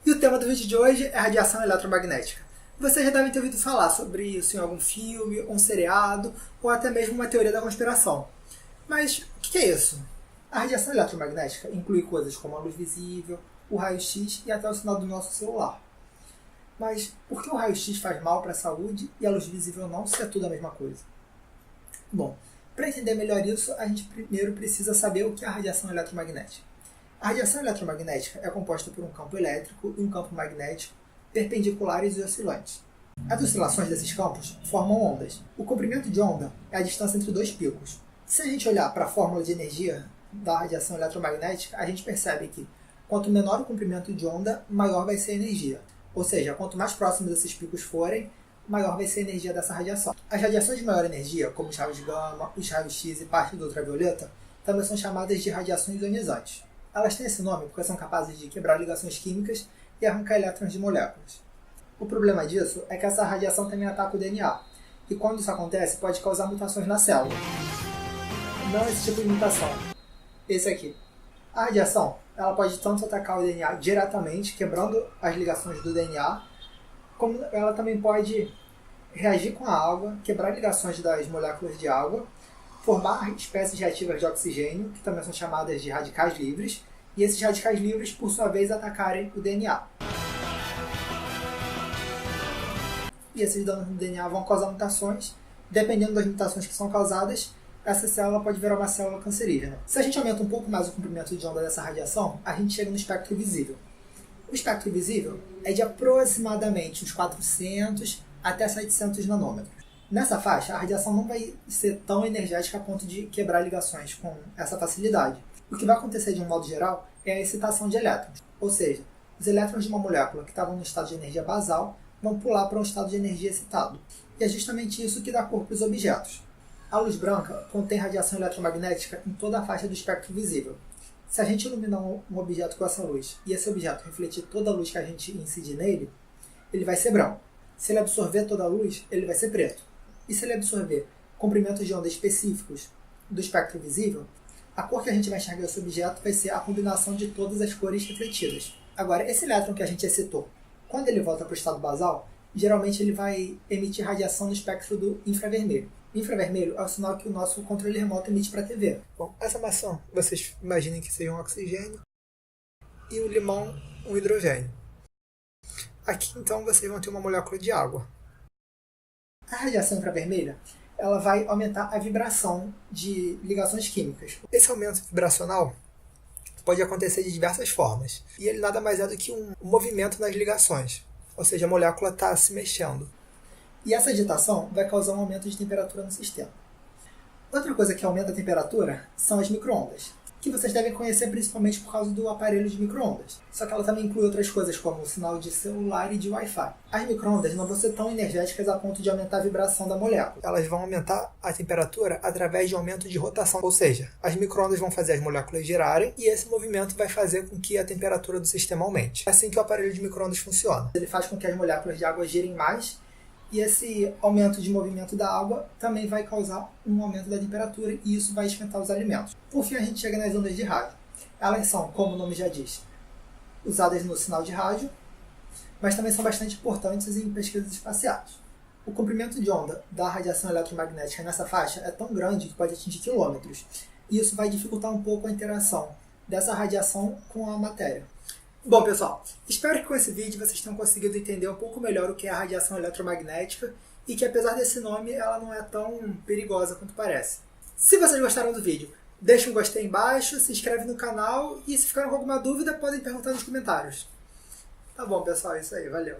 E o tema do vídeo de hoje é radiação eletromagnética. Vocês já devem ter ouvido falar sobre isso em algum filme, um seriado, ou até mesmo uma teoria da conspiração. Mas o que é isso? A radiação eletromagnética inclui coisas como a luz visível, o raio-x e até o sinal do nosso celular. Mas por que o raio-x faz mal para a saúde e a luz visível não, se é tudo a mesma coisa? Bom, para entender melhor isso, a gente primeiro precisa saber o que é a radiação eletromagnética. A radiação eletromagnética é composta por um campo elétrico e um campo magnético perpendiculares e oscilantes. As oscilações desses campos formam ondas. O comprimento de onda é a distância entre dois picos. Se a gente olhar para a fórmula de energia da radiação eletromagnética, a gente percebe que quanto menor o comprimento de onda, maior vai ser a energia. Ou seja, quanto mais próximos esses picos forem, maior vai ser a energia dessa radiação. As radiações de maior energia, como os raios gama, os raios X e parte do ultravioleta, também são chamadas de radiações ionizantes. Elas têm esse nome porque são capazes de quebrar ligações químicas e arrancar elétrons de moléculas. O problema disso é que essa radiação também ataca o DNA, e quando isso acontece pode causar mutações na célula. Não esse tipo de mutação, esse aqui. A radiação ela pode tanto atacar o DNA diretamente, quebrando as ligações do DNA, como ela também pode reagir com a água, quebrar ligações das moléculas de água, formar espécies reativas de oxigênio, que também são chamadas de radicais livres, e esses radicais livres, por sua vez, atacarem o DNA. E esses danos no DNA vão causar mutações. Dependendo das mutações que são causadas, essa célula pode virar uma célula cancerígena. Se a gente aumenta um pouco mais o comprimento de onda dessa radiação, a gente chega no espectro visível. O espectro visível é de aproximadamente uns 400 até 700 nanômetros. Nessa faixa, a radiação não vai ser tão energética a ponto de quebrar ligações com essa facilidade. O que vai acontecer de um modo geral é a excitação de elétrons. Ou seja, os elétrons de uma molécula que estavam no estado de energia basal vão pular para um estado de energia excitado. E é justamente isso que dá cor para os objetos. A luz branca contém radiação eletromagnética em toda a faixa do espectro visível. Se a gente iluminar um objeto com essa luz e esse objeto refletir toda a luz que a gente incide nele, ele vai ser branco. Se ele absorver toda a luz, ele vai ser preto. E se ele absorver comprimentos de onda específicos do espectro visível, a cor que a gente vai enxergar esse objeto vai ser a combinação de todas as cores refletidas. Agora, esse elétron que a gente excitou, quando ele volta para o estado basal, geralmente ele vai emitir radiação no espectro do infravermelho. O infravermelho é o sinal que o nosso controle remoto emite para a TV. Bom, essa maçã, vocês imaginem que seja um oxigênio e o limão um hidrogênio. Aqui, então, vocês vão ter uma molécula de água. A radiação infravermelha ela vai aumentar a vibração de ligações químicas. Esse aumento vibracional pode acontecer de diversas formas. E ele nada mais é do que um movimento nas ligações. Ou seja, a molécula está se mexendo. E essa agitação vai causar um aumento de temperatura no sistema. Outra coisa que aumenta a temperatura são as microondas, que vocês devem conhecer principalmente por causa do aparelho de microondas. Só que ela também inclui outras coisas como o sinal de celular e de Wi-Fi. As microondas não vão ser tão energéticas a ponto de aumentar a vibração da molécula. Elas vão aumentar a temperatura através de aumento de rotação. Ou seja, as microondas vão fazer as moléculas girarem e esse movimento vai fazer com que a temperatura do sistema aumente. É assim que o aparelho de microondas funciona. Ele faz com que as moléculas de água girem mais e esse aumento de movimento da água também vai causar um aumento da temperatura e isso vai esquentar os alimentos. Por fim, a gente chega nas ondas de rádio. Elas são, como o nome já diz, usadas no sinal de rádio, mas também são bastante importantes em pesquisas espaciais. O comprimento de onda da radiação eletromagnética nessa faixa é tão grande que pode atingir quilômetros, e isso vai dificultar um pouco a interação dessa radiação com a matéria. Bom, pessoal, espero que com esse vídeo vocês tenham conseguido entender um pouco melhor o que é a radiação eletromagnética e que, apesar desse nome, ela não é tão perigosa quanto parece. Se vocês gostaram do vídeo, deixa um gostei embaixo, se inscreve no canal e se ficaram com alguma dúvida, podem perguntar nos comentários. Tá bom, pessoal, é isso aí, valeu!